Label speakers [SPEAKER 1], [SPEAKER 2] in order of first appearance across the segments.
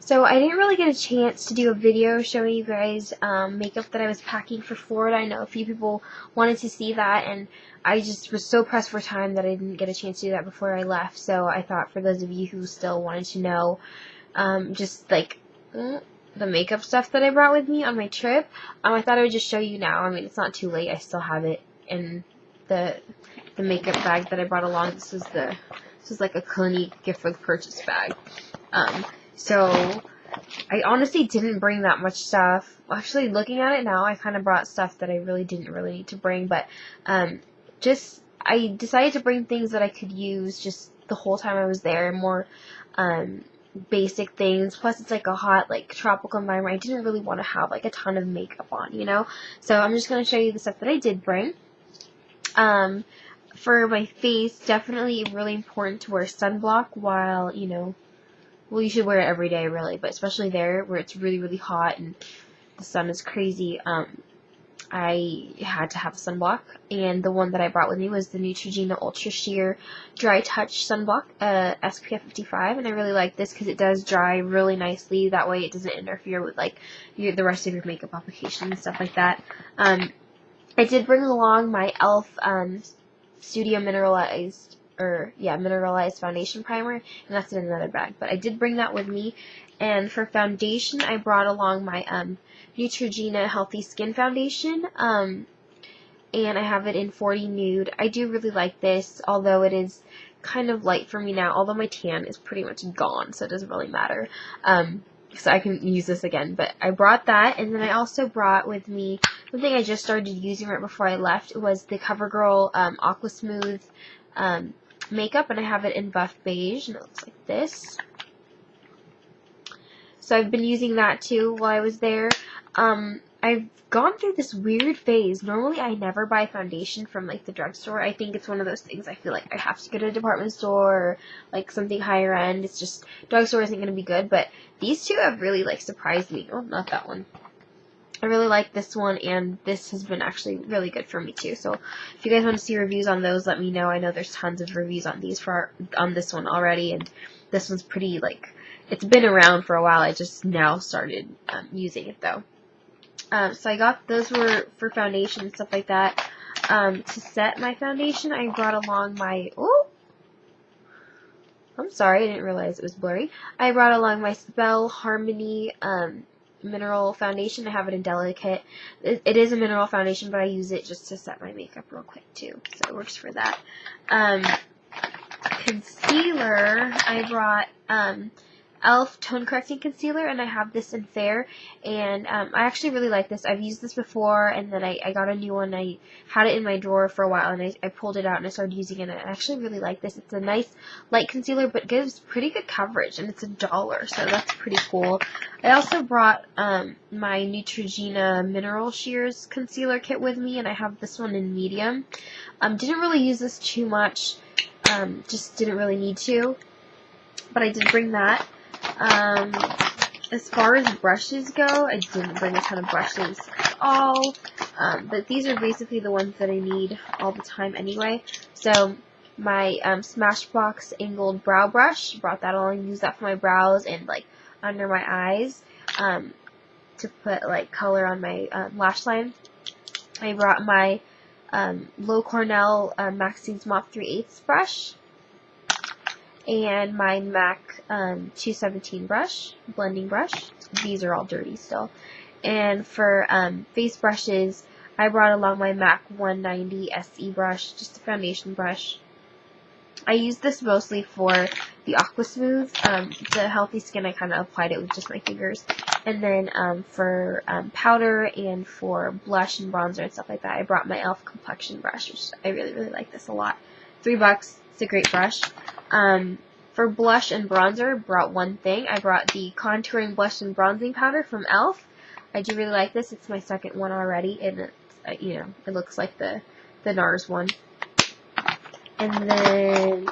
[SPEAKER 1] So I didn't really get a chance to do a video showing you guys makeup that I was packing for Florida. I know a few people wanted to see that, and I just was so pressed for time that I didn't get a chance to do that before I left. So I thought for those of you who still wanted to know just like the makeup stuff that I brought with me on my trip, I thought I would just show you now. I mean, it's not too late. I still have it in the makeup bag that I brought along. This is like a Clinique gift with purchase bag. So I honestly didn't bring that much stuff. Actually, looking at it now, I kind of brought stuff that I really didn't need to bring, but I decided to bring things that I could use just the whole time I was there, more basic things. Plus, it's like a hot, like tropical environment. I didn't really want to have like a ton of makeup on, you know. So I'm just gonna show you the stuff that I did bring. For my face, definitely really important to wear sunblock while, you know, well, you should wear it every day, really, but especially there where it's really, really hot and the sun is crazy. I had to have a sunblock, and the one that I brought with me was the Neutrogena Ultra Sheer Dry Touch Sunblock, SPF 55, and I really like this because it does dry really nicely. That way it doesn't interfere with, like, the rest of your makeup application and stuff like that. I did bring along my e.l.f. Studio Mineralized Foundation Primer, and that's in another bag, but I did bring that with me. And for foundation, I brought along my Neutrogena Healthy Skin Foundation, and I have it in 40 Nude. I do really like this, although it is kind of light for me now, although my tan is pretty much gone, so it doesn't really matter. So I can use this again, but I brought that, and then I also brought with me something I just started using right before I left. It was the CoverGirl Aqua Smooth makeup, and I have it in Buff Beige, and it looks like this. So I've been using that too while I was there. I've gone through this weird phase. Normally I never buy foundation from like the drugstore. I think it's one of those things I feel like I have to go to a department store or like something higher end. It's just drugstore isn't going to be good, but these two have really like surprised me. Oh, not that one. I really like this one, and this has been actually really good for me too. So if you guys want to see reviews on those, let me know. I know there's tons of reviews on these on this one already, and this one's pretty like, it's been around for a while. I just now started using it though. So I got those were for foundation and stuff like that. To set my foundation, I brought along my I'm sorry, I didn't realize it was blurry. I brought along my Spell Harmony mineral foundation. I have it in Delicate. It is a mineral foundation, but I use it just to set my makeup real quick too, so it works for that. Concealer, I brought e.l.f. Tone Correcting Concealer, and I have this in Fair, and I actually really like this. I've used this before, and then I got a new one. I had it in my drawer for a while, and I pulled it out and I started using it, and I actually really like this. It's a nice light concealer, but gives pretty good coverage, and it's $1, so that's pretty cool. I also brought my Neutrogena Mineral Shears Concealer Kit with me, and I have this one in medium. Didn't really use this too much, just didn't really need to, but I did bring that. As far as brushes go, I didn't bring a ton of brushes at all, but these are basically the ones that I need all the time anyway. So my Smashbox Angled Brow Brush, brought that along, use that for my brows and like under my eyes, to put like color on my lash line. I brought my Low Cornell Maxine's Mop 3/8 brush, and my MAC 217 brush, blending brush. These are all dirty still. And for face brushes, I brought along my MAC 190 SE brush, just a foundation brush. I use this mostly for the Aqua Smooth. The Healthy Skin, I kind of applied it with just my fingers. And then for powder and for blush and bronzer and stuff like that, I brought my e.l.f. Complexion brush, which I really, really like this a lot. $3. It's a great brush. For blush and bronzer, brought one thing. I brought the Contouring Blush and Bronzing Powder from e.l.f. I do really like this. It's my second one already, and it's, you know, it looks like the NARS one. And then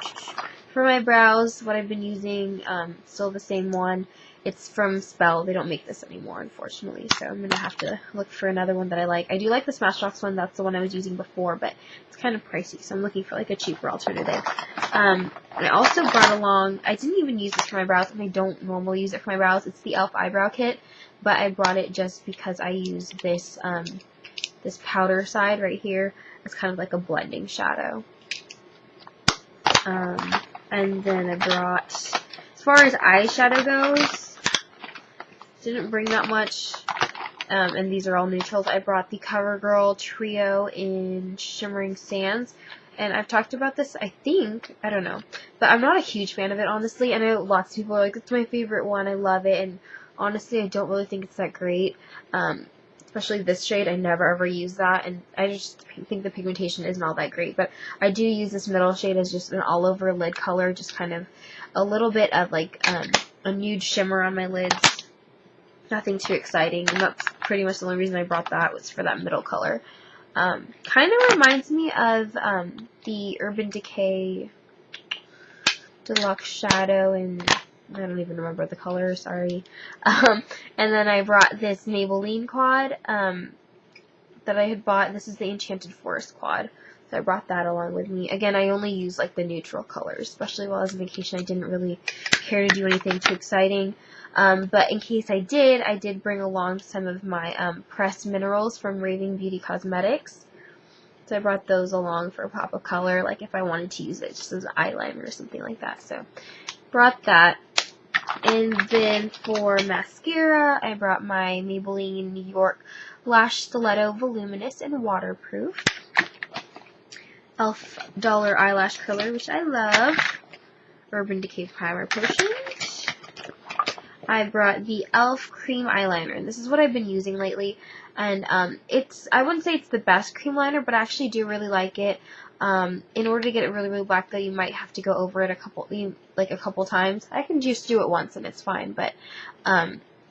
[SPEAKER 1] For my brows, what I've been using, still the same one. It's from Spell. They don't make this anymore, unfortunately, so I'm going to have to look for another one that I like. I do like the Smashbox one. That's the one I was using before, but it's kind of pricey, so I'm looking for like a cheaper alternative. I also brought along, I didn't even use this for my brows, and I don't normally use it for my brows. It's the e.l.f. eyebrow kit, but I brought it just because I use this, this powder side right here. It's kind of like a blending shadow. And then I brought, as far as eyeshadow goes, didn't bring that much, and these are all neutrals. I brought the CoverGirl Trio in Shimmering Sands, and I've talked about this, I think, I don't know, but I'm not a huge fan of it, honestly. I know lots of people are like, it's my favorite one, I love it, and honestly, I don't really think it's that great, especially this shade. I never ever use that, and I just think the pigmentation isn't all that great, but I do use this middle shade as just an all-over lid color, just kind of a little bit of like a nude shimmer on my lids. Nothing too exciting, and that's pretty much the only reason I brought that, was for that middle color. Kind of reminds me of the Urban Decay Deluxe Shadow, and I don't even remember the color, sorry. And then I brought this Maybelline quad that I had bought. This is the Enchanted Forest quad. So I brought that along with me. Again, I only use like the neutral colors, especially while I was on vacation. I didn't really care to do anything too exciting. But in case I did bring along some of my pressed minerals from Raving Beauty Cosmetics. So I brought those along for a pop of color, like if I wanted to use it just as an eyeliner or something like that. So brought that. And then for mascara, I brought my Maybelline New York Lash Stiletto Voluminous and Waterproof. e.l.f. Dollar Eyelash Curler, which I love. Urban Decay Primer Potion. I brought the e.l.f. Cream Eyeliner, and this is what I've been using lately. And I wouldn't say it's the best cream liner, but I actually do really like it. In order to get it really, really black, though, you might have to go over it a couple times. I can just do it once and it's fine, but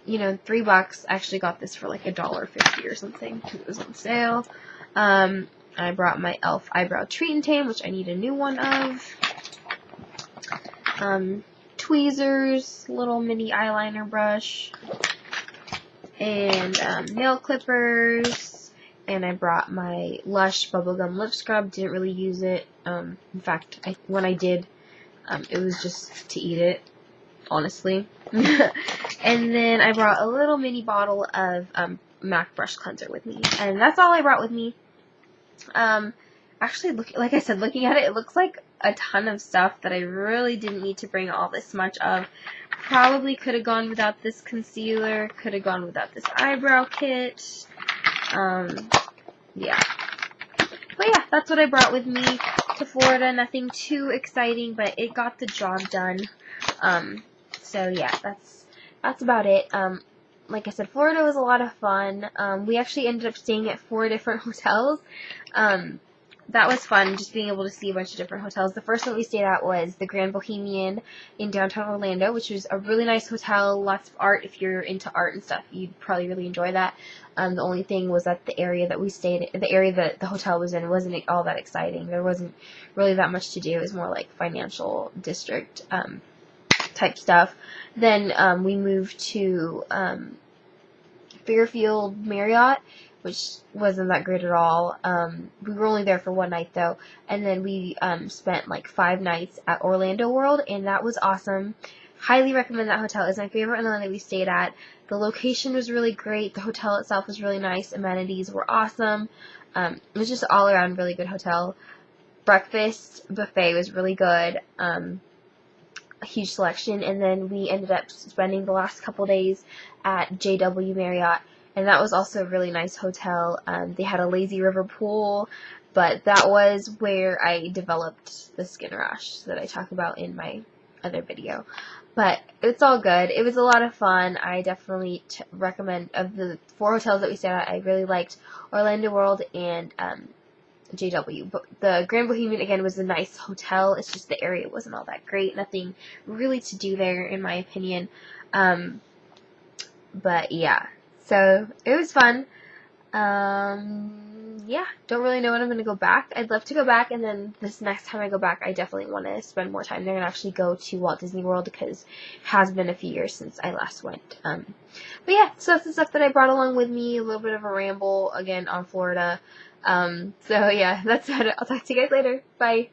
[SPEAKER 1] you know, $3. I actually got this for like $1.50 or something because it was on sale. I brought my e.l.f. Eyebrow Treat and Tame, which I need a new one of. Tweezers, little mini eyeliner brush, and nail clippers, and I brought my Lush Bubblegum Lip Scrub. Didn't really use it. In fact, when I did, it was just to eat it, honestly. And then I brought a little mini bottle of MAC Brush Cleanser with me, and that's all I brought with me. Actually, like I said, looking at it, it looks like a ton of stuff that I really didn't need to bring all this much of. Probably could have gone without this concealer, could have gone without this eyebrow kit. Yeah. But yeah, that's what I brought with me to Florida. Nothing too exciting, but it got the job done. So yeah, that's about it. Like I said, Florida was a lot of fun. We actually ended up staying at 4 different hotels. That was fun, just being able to see a bunch of different hotels. The first one we stayed at was the Grand Bohemian in downtown Orlando, which was a really nice hotel, lots of art. If you're into art and stuff, you'd probably really enjoy that. The only thing was that the area that we stayed in, the area that the hotel was in, wasn't all that exciting. There wasn't really that much to do. It was more like financial district type stuff. Then we moved to Fairfield Marriott, which wasn't that great at all. We were only there for one night, though, and then we spent like 5 nights at Orlando World, and that was awesome. Highly recommend that hotel. It's my favorite one that we stayed at. The location was really great. The hotel itself was really nice. Amenities were awesome. It was just all around really good hotel. Breakfast buffet was really good. A huge selection, and then we ended up spending the last couple days at JW Marriott. And that was also a really nice hotel. They had a lazy river pool, but that was where I developed the skin rash that I talk about in my other video. But it's all good. It was a lot of fun. I definitely recommend, of the 4 hotels that we stayed at, I really liked Orlando World and JW. But the Grand Bohemian, again, was a nice hotel. It's just the area wasn't all that great. Nothing really to do there, in my opinion. But yeah. So, it was fun. yeah, don't really know when I'm going to go back. I'd love to go back, and then this next time I go back, I definitely want to spend more time there and actually go to Walt Disney World, because it has been a few years since I last went. But yeah, so that's the stuff that I brought along with me, a little bit of a ramble, again, on Florida. So yeah, that's it. I'll talk to you guys later. Bye.